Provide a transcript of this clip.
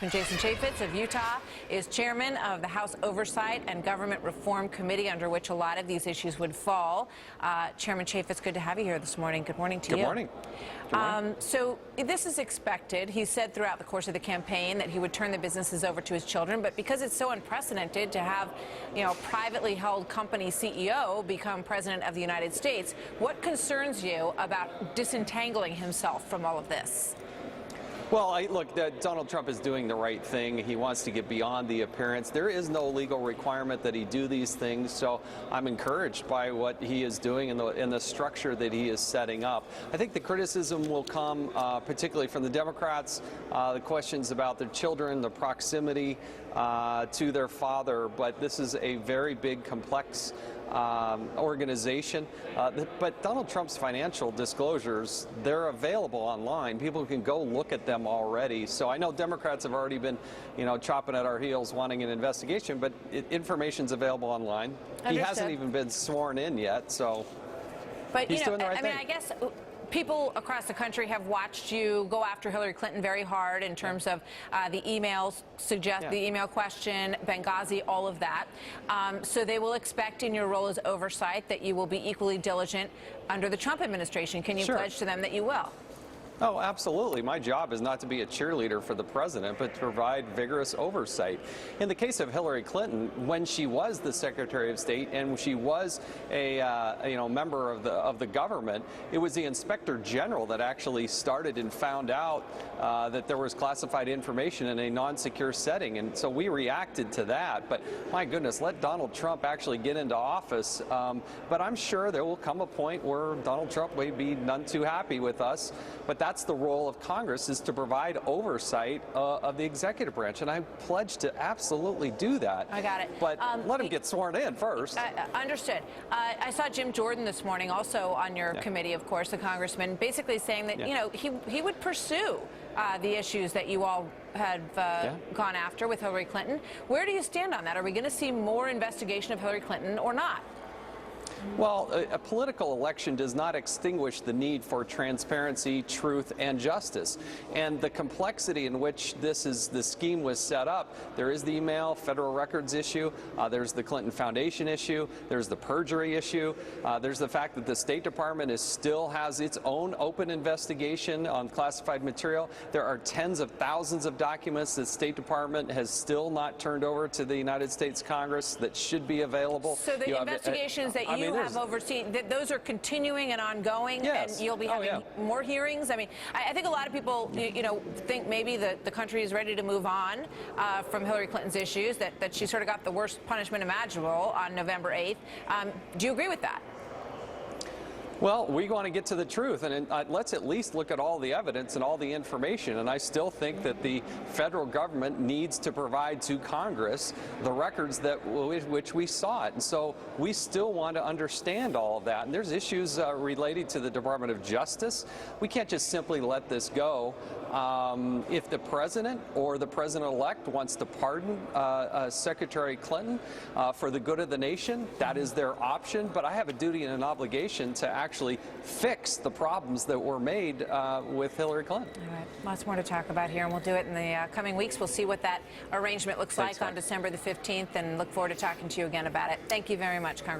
Jason Chaffetz of Utah is chairman of the House Oversight and Government Reform Committee, under which a lot of these issues would fall. Chairman Chaffetz, good to have you here this morning. Good morning to you. Good morning. So this is expected. He said throughout the course of the campaign that he would turn the businesses over to his children, but because it's so unprecedented to have, privately held company CEO become president of the United States, what concerns you about disentangling himself from all of this? Well, look, Donald Trump is doing the right thing. He wants to get beyond the appearance. There is no legal requirement that he do these things, so I'm encouraged by what he is doing and the structure that he is setting up. I think the criticism will come particularly from the Democrats, the questions about their children, the proximity to their father, but this is a very big, complex organization. But Donald Trump's financial disclosures, they're available online. People can go look at them already. So I know Democrats have already been, chopping at our heels wanting an investigation, but information's available online. Understood. He hasn't even been sworn in yet, so he's doing the right thing. I guess people across the country have watched you go after Hillary Clinton very hard in terms of the emails, the email question, Benghazi, all of that. So they will expect in your role as oversight that you will be equally diligent under the Trump administration. Can you pledge to them that you will? Oh, absolutely. My job is not to be a cheerleader for the president, but to provide vigorous oversight. In the case of Hillary Clinton, when she was the Secretary of State and she was a member of the government, it was the Inspector General that actually started and found out that there was classified information in a non-secure setting, and so we reacted to that. But my goodness, let Donald Trump actually get into office. But I'm sure there will come a point where Donald Trump may be none too happy with us. But that's the role of Congress, is to provide oversight of the executive branch, and I pledge to absolutely do that. I got it. But let him get sworn in first. Understood. I saw Jim Jordan this morning, also on your committee, of course, the congressman, basically saying that he would pursue the issues that you all have gone after with Hillary Clinton. Where do you stand on that? Are we going to see more investigation of Hillary Clinton or not? Well, a political election does not extinguish the need for transparency, truth, and justice. And the complexity in which the scheme was set up, there is the email federal records issue, there's the Clinton Foundation issue, there's the perjury issue, there's the fact that the State Department still has its own open investigation on classified material. There are tens of thousands of documents that the State Department has still not turned over to the United States Congress that should be available. So the investigations that you have overseen, those are continuing and ongoing, and you'll be having more hearings? I mean, I think a lot of people, think maybe the country is ready to move on from Hillary Clinton's issues, that she sort of got the worst punishment imaginable on November 8th. Do you agree with that? Well, we want to get to the truth, and let's at least look at all the evidence and all the information. And I still think that the federal government needs to provide to Congress the records which we saw it. And so we still want to understand all of that. And there's issues related to the Department of Justice. We can't just simply let this go. If the president or the president-elect wants to pardon Secretary Clinton for the good of the nation, that is their option. But I have a duty and an obligation to actually fix the problems that were made with Hillary Clinton. All right, lots more to talk about here, and we'll do it in the coming weeks. We'll see what that arrangement looks like on December the 15th, and look forward to talking to you again about it. Thank you very much, Congressman.